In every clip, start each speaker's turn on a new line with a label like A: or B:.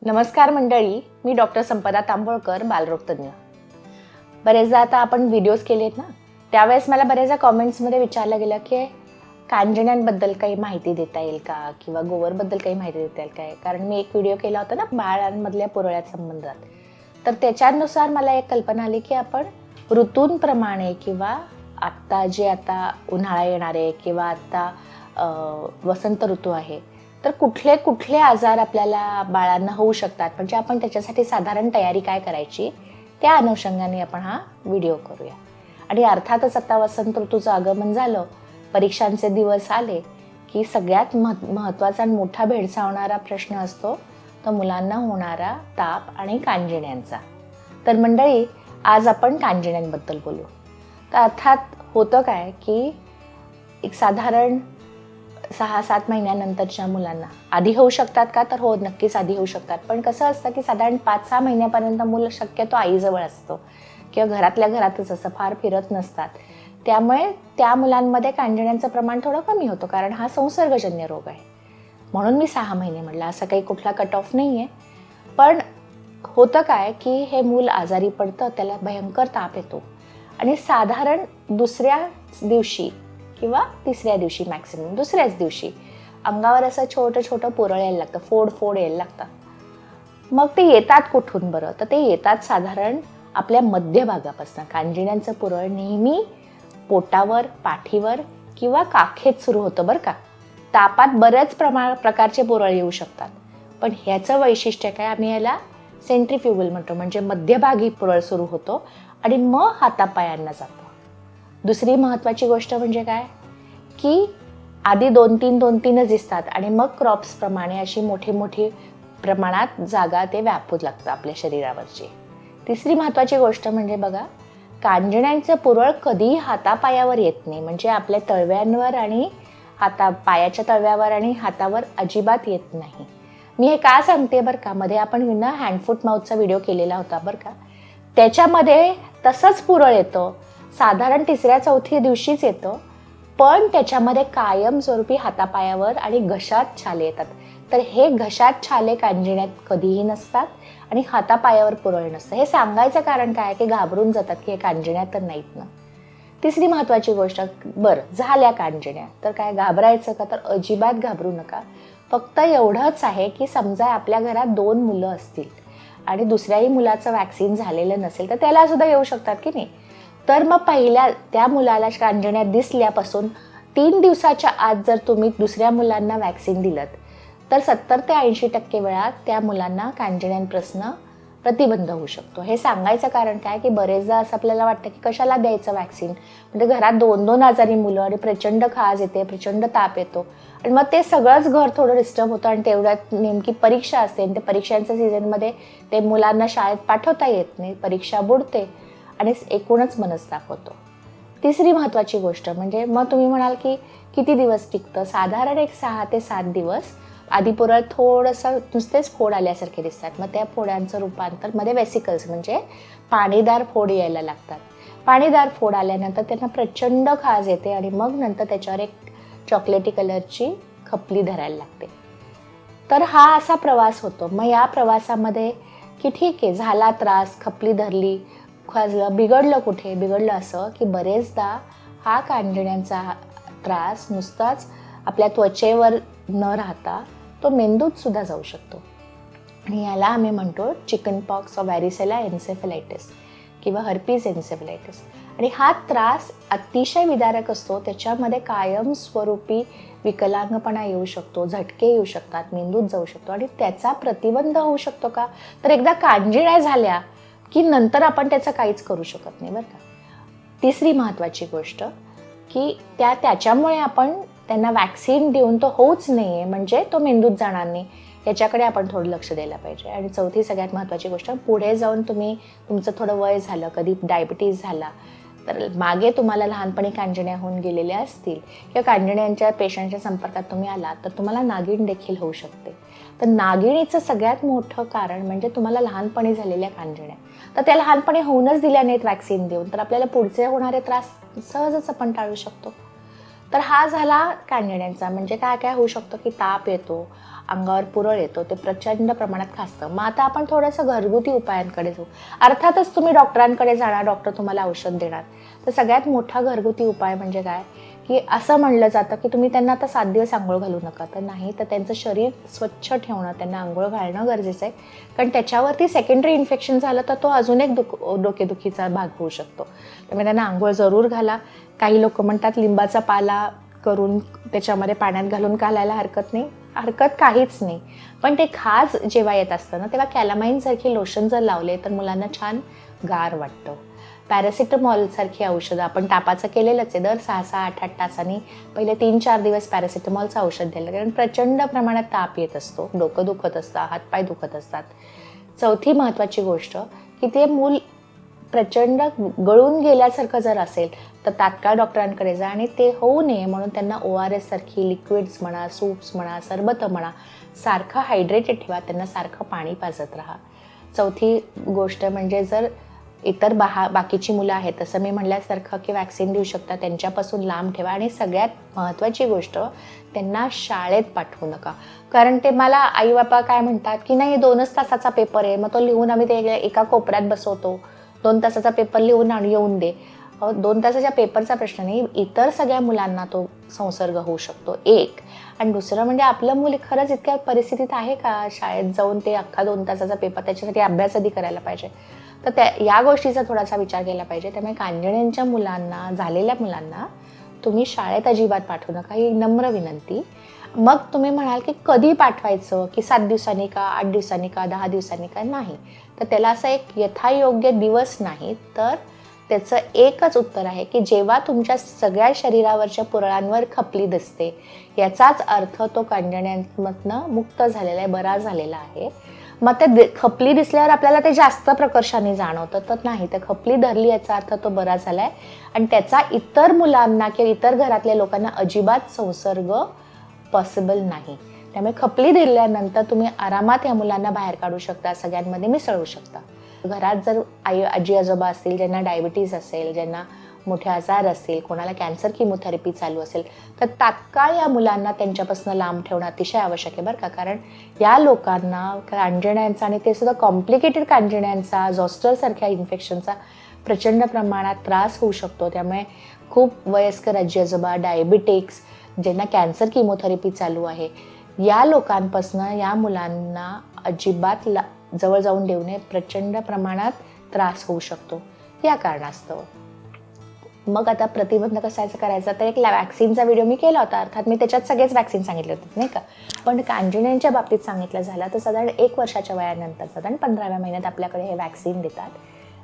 A: नमस्कार मंडळी, मी डॉक्टर संपदा तांबोळकर, बालरोगतज्ञ. बरेचदा आता आपण व्हिडिओज केलेत ना, त्यावेळेस मला बरेचदा कॉमेंट्समध्ये विचारलं गेलं की कांजिण्यांबद्दल काही माहिती देता येईल का, किंवा गोवरबद्दल काही माहिती देता येईल काय. कारण मी एक व्हिडिओ केला होता ना बाळांमधल्या पुरळ्या संबंधात, तर त्याच्यानुसार मला एक कल्पना आली की आपण ऋतूंप्रमाणे किंवा आता उन्हाळा येणार आहे किंवा आता वसंत ऋतू आहे, तर कुठले कुठले आजार आपल्याला बाळांना होऊ शकतात, म्हणजे आपण त्याच्यासाठी साधारण तयारी काय करायची, त्या अनुषंगाने आपण हा व्हिडिओ करूया. आणि अर्थातच आता वसंत ऋतूचं आगमन झालं, परीक्षांचे दिवस आले की सगळ्यात महत्त्वाचा आणि मोठा भेडसावणारा प्रश्न असतो तो मुलांना होणारा ताप आणि कांजिण्यांचा. तर मंडळी, आज आपण कांजिण्यांबद्दल बोलू. तर अर्थात होतं काय की एक साधारण 6-7 महिन्यानंतरच्या मुलांना आधी होऊ शकतात का, तर हो, नक्कीच आधी होऊ शकतात. पण कसं असतं की साधारण 5-6 महिन्यापर्यंत मुलं शक्यतो आईजवळ असतो किंवा घरातल्या घरातच असं फार फिरत नसतात. त्यामुळे त्या मुलांमध्ये कांजिण्यांचं प्रमाण थोडं कमी होतं, कारण हा संसर्गजन्य रोग आहे. म्हणून मी 6 महिने म्हटलं, असं काही कुठला कट ऑफ नाही आहे. पण होतं काय की हे मूल आजारी पडतं, त्याला भयंकर ताप येतो आणि साधारण दुसऱ्या दिवशी किंवा तिसऱ्या दिवशी, मॅक्सिमम दुसऱ्याच दिवशी अंगावर असं छोटं छोटं पुरळ यायला लागतं, फोड यायला लागतात. मग ते येतात कुठून बरं, तर ते येतात साधारण आपल्या मध्यभागापासून. कांजिण्यांचं पुरळ नेहमी पोटावर, पाठीवर किंवा काखेत सुरू होतं बरं का. तापात बऱ्याच प्रकारचे पुरळ येऊ शकतात, पण ह्याचं वैशिष्ट्य काय, आम्ही याला सेंट्रिफ्युगल म्हणतो, म्हणजे मध्यभागी पुरळ सुरू होतो आणि मग हातापायांना जातो. दुसरी महत्त्वाची गोष्ट म्हणजे काय की आधी 2-3च दिसतात आणि मग क्रॉप्सप्रमाणे अशी मोठी प्रमाणात जागा ते व्यापू लागतं आपल्या शरीरावरची. तिसरी महत्त्वाची गोष्ट म्हणजे बघा, कांजिण्यांचं पुरळ कधीही हातापायावर येत नाही, म्हणजे आपल्या तळव्यांवर आणि पायाच्या तळव्यावर आणि हातावर अजिबात येत नाही. मी हे का सांगते बरं का, मध्ये आपण हँड फूट माउथचा व्हिडिओ केलेला होता बरं का, त्याच्यामध्ये तसंच पुरळ येतं, साधारण 3-4 दिवशीच येतं, पण त्याच्यामध्ये कायमस्वरूपी हातापायावर आणि घशात छाले येतात. तर हे घशात छाले कांजिण्यात कधीही नसतात आणि हातापायावर पुरळ नसतं. हे सांगायचं कारण काय की घाबरून जातात की हे कांजिण्या तर नाहीत ना. तिसरी महत्त्वाची गोष्ट, बरं झाल्या कांजिण्या तर काय घाबरायचं का, तर अजिबात घाबरू नका. फक्त एवढंच आहे की समजा आपल्या घरात 2 मुलं असतील आणि दुसऱ्याही मुलाचं वॅक्सिन झालेलं नसेल, तर त्याला सुद्धा येऊ शकतात की नाही. तर मग पहिल्या त्या मुलाला कांजिण्या दिसल्यापासून 3 दिवसाच्या आत जर तुम्ही दुसऱ्या मुलांना वॅक्सिन दिलं, तर 70 ते 80% वेळा त्या मुलांना कांजिण्यांपासून प्रतिबंध होऊ शकतो. हे सांगायचं कारण काय की बरेचदा असं आपल्याला वाटतं की कशाला द्यायचं वॅक्सिन, म्हणजे घरात 2-2 आजारी मुलं आणि प्रचंड खाज येते, प्रचंड ताप येतो आणि मग ते सगळंच घर थोडं डिस्टर्ब होतं आणि तेवढ्यात नेमकी परीक्षा असते आणि त्या परीक्षांच्या सीझनमध्ये ते मुलांना शाळेत पाठवता येत नाही, परीक्षा बुडते आणि एकूणच मनस्ताप होतो. तिसरी महत्त्वाची गोष्ट म्हणजे, मग तुम्ही म्हणाल की किती दिवस टिकतं, साधारण एक 6 ते 7 दिवस. आधी पुरळ थोडंसं नुसतेच फोड आल्यासारखे दिसतात, मग त्या फोडांचं रूपांतर मध्ये वेसिकल्स म्हणजे पाणीदार फोड यायला लागतात. पाणीदार फोड आल्यानंतर त्यांना प्रचंड खाज येते आणि मग नंतर त्याच्यावर एक चॉकलेटी कलरची खपली धरायला लागते. तर हा असा प्रवास होतो. मग या प्रवासामध्ये की ठीक आहे, झाला त्रास, खपली धरली, खाजलं, बिघडलं असं की बरेचदा हा कांजिण्यांचा त्रास नुसताच आपल्या त्वचेवर न राहता तो मेंदूत सुद्धा जाऊ शकतो आणि याला आम्ही म्हणतो चिकन पॉक्स ऑर व्हॅरिसेला एन्सेफलायटिस किंवा हर्पीज एन्सेफलायटिस. आणि हा त्रास अतिशय विदारक असतो, त्याच्यामध्ये कायमस्वरूपी विकलांगपणा येऊ शकतो, झटके येऊ शकतात, मेंदूत जाऊ शकतो आणि त्याचा प्रतिबंध होऊ शकतो का, तर एकदा कांजिण्या झाल्या की नंतर आपण त्याचं काहीच करू शकत नाही बरं का. तिसरी महत्त्वाची गोष्ट की त्याच्यामुळे आपण त्यांना वॅक्सिन देऊन तो होऊच नाही आहे, म्हणजे तो मेंदूत जाणार नाही, याच्याकडे आपण थोडं लक्ष द्यायला पाहिजे. आणि चौथी सगळ्यात महत्त्वाची गोष्ट, पुढे जाऊन तुमचं थोडं वय झालं, कधी डायबिटीज झाला, तर मागे तुम्हाला लहानपणी कांजिण्या होऊन गेलेल्या असतील किंवा कांजिण्यांच्या पेशंटच्या संपर्कात तुम्ही आलात, तर तुम्हाला नागिण देखील होऊ शकते. तर नागिणीचं सगळ्यात मोठं कारण म्हणजे तुम्हाला लहानपणी झालेल्या कांजिण्या. तर त्या लहानपणी होऊनच दिल्या नाहीत वॅक्सिन देऊन, तर आपल्याला पुढचे होणारे त्रास सहजच आपण टाळू शकतो. तर हा झाला कांजिण्यांचा. म्हणजे काय काय होऊ शकतं की ताप येतो, अंगावर पुरळ येतो, ते प्रचंड प्रमाणात खासतं. मग आता आपण थोडंसं घरगुती उपायांकडे जाऊ. अर्थातच तुम्ही डॉक्टरांकडे जाणार, डॉक्टर तुम्हाला औषध देणार. तर सगळ्यात मोठा घरगुती उपाय म्हणजे काय, की असं म्हणलं जातं की तुम्ही त्यांना आता 7 दिवस आंघोळ घालू नका. तर नाही, तर त्यांचं शरीर स्वच्छ ठेवणं, त्यांना आंघोळ घालणं गरजेचं आहे. कारण त्याच्यावरती सेकंडरी इन्फेक्शन झालं तर तो अजून एक डोकेदुखीचा भाग होऊ शकतो. त्यामुळे त्यांना आंघोळ जरूर घाला. काही लोक म्हणतात लिंबाचा पाला करून त्याच्यामध्ये पाण्यात घालून घालायला हरकत नाही. हरकत काहीच नाही. पण ते खाज जेव्हा येत असतं ना, तेव्हा कॅलामाईनसारखी लोशन जर लावले तर मुलांना छान गार वाटतं. पॅरासिटामॉलसारखी औषधं आपण तापाचं केलेलंच आहे. दर 6-6, 8-8 तासांनी पहिले 3-4 दिवस पॅरासिटामॉलचं औषध द्यायला, कारण प्रचंड प्रमाणात ताप येत असतो, डोकं दुखत असतं, हातपाय दुखत असतात. चौथी महत्त्वाची गोष्ट की ते मूल प्रचंड गळून गेल्यासारखं जर असेल तर तात्काळ डॉक्टरांकडे जा. आणि ते होऊ नये म्हणून त्यांना ORS सारखी लिक्विड्स म्हणा, सूप्स म्हणा, सरबतं म्हणा, सारखं हायड्रेटेड ठेवा. त्यांना सारखं पाणी पाजत राहा. चौथी गोष्ट म्हणजे जर इतर बाकीची मुलं आहेत तसं मी म्हणल्यासारखं की वॅक्सिन देऊ शकता, त्यांच्यापासून लांब ठेवा. आणि सगळ्यात महत्त्वाची गोष्ट, त्यांना शाळेत पाठवू नका. कारण ते मला आई बाबा काय म्हणतात की नाही 2च तासाचा पेपर आहे, मग तो लिहून आम्ही ते एका कोपऱ्यात बसवतो, 2 तासाचा पेपर लिहून येऊन दे. 2 तासाच्या पेपरचा प्रश्न नाही, इतर सगळ्या मुलांना तो संसर्ग होऊ शकतो. एक. आणि दुसरं म्हणजे आपलं मूल खरंच इतक्या परिस्थितीत आहे का शाळेत जाऊन ते अख्खा 2 तासाचा पेपर, त्याच्यासाठी अभ्यास आधी करायला पाहिजे. तर या गोष्टीचा थोडासा विचार केला पाहिजे. त्यामुळे कांजिण्यांच्या मुलांना, झालेल्या मुलांना तुम्ही शाळेत अजिबात पाठवू नका, ही नम्र विनंती. मग तुम्ही म्हणाल की कधी पाठवायचं, की 7 दिवसांनी का, 8 दिवसांनी का, 10 दिवसांनी का, नाही. तर त्याला असं एक यथायोग्य दिवस नाही, तर त्याचं एकच उत्तर आहे की जेव्हा तुमच्या सगळ्या शरीरावरच्या पुरळांवर खपली दिसते, याचाच अर्थ तो कांजिण्यांमधनं मुक्त झालेला आहे, बरा झालेला आहे. मग ते खपली दिसल्यावर आपल्याला ते जास्त प्रकर्षाने जाणवतं, तर नाही, तर खपली धरली याचा अर्थ तो बरा झालाय आणि त्याचा इतर मुलांना किंवा इतर घरातल्या लोकांना अजिबात संसर्ग पॉसिबल नाही. त्यामुळे खपली दिल्यानंतर तुम्ही आरामात या मुलांना बाहेर काढू शकता, सगळ्यांमध्ये मिसळू शकता. घरात जर आजी आजोबा असतील, ज्यांना डायबिटीज असेल, ज्यांना मोठे आजार असतील, कोणाला कॅन्सर किमोथेरपी चालू असेल, तर तात्काळ या मुलांना त्यांच्यापासून लांब ठेवणं अतिशय आवश्यक आहे बरं का. कारण या लोकांना कांजिण्यांचा, आणि ते सुद्धा कॉम्प्लिकेटेड कांजिण्यांचा, झॉस्टरसारख्या इन्फेक्शनचा प्रचंड प्रमाणात त्रास होऊ शकतो. त्यामुळे खूप वयस्कर आजी आजोबा, डायबिटिक्स, ज्यांना कॅन्सर किमोथेरपी चालू आहे, या लोकांपासून या मुलांना अजिबात जवळ जाऊन देऊ नये. प्रचंड प्रमाणात त्रास होऊ शकतो या कारणास्तव. मग आता प्रतिबंध कसायचं करायचा, तर एक वॅक्सिनचा व्हिडिओ मी केला होता. अर्थात मी त्याच्यात सगळेच वॅक्सिन सांगितले होते नाही का. पण कांजिण्यांच्या बाबतीत सांगितलं झालं तर साधारण 1 वर्षाच्या वयानंतर, साधारण 15व्या महिन्यात आपल्याकडे हे वॅक्सिन देतात.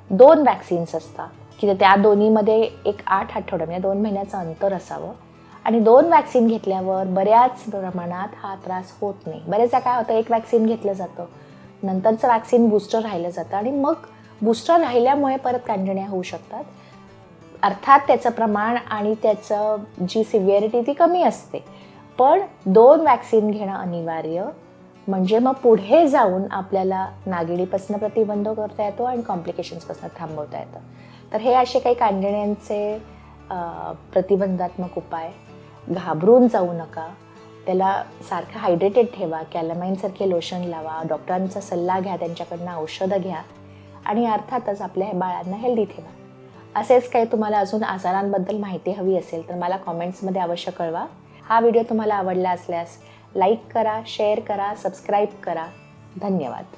A: 2 वॅक्सिन्स असतात की त्या दोन्हीमध्ये एक 8 आठवडे म्हणजे 2 महिन्याचं अंतर असावं. आणि 2 वॅक्सिन घेतल्यावर बऱ्याच प्रमाणात हा त्रास होत नाही. बरेचदा काय होतं, एक वॅक्सिन घेतलं जातं, नंतरचं वॅक्सिन बूस्टर राहिलं जातं आणि मग बूस्टर राहिल्यामुळे परत कांजिण्या होऊ शकतात. अर्थात त्याचं प्रमाण आणि त्याचं जी सिव्हिअरिटी ती कमी असते, पण 2 वॅक्सिन घेणं अनिवार्य. म्हणजे मग पुढे जाऊन आपल्याला नागिणीपासून प्रतिबंध करता येतो आणि कॉम्प्लिकेशन्सपासून थांबवता येतं. तर हे असे काही कांजिण्यांचे प्रतिबंधात्मक उपाय. घाबरून जाऊ नका, त्याला सारखं हायड्रेटेड ठेवा, कॅलामाईनसारखे लोशन लावा, डॉक्टरांचा सल्ला घ्या, त्यांच्याकडनं औषधं घ्या आणि अर्थातच आपल्या बाळांना हेल्दी ठेवा. असेच काही तुम्हाला अजून आजारांबद्दल माहिती हवी असेल तर मला कॉमेंट्समध्ये अवश्य कळवा. हा व्हिडिओ तुम्हाला आवडला असल्यास लाईक करा, शेअर करा, सबस्क्राईब करा. धन्यवाद.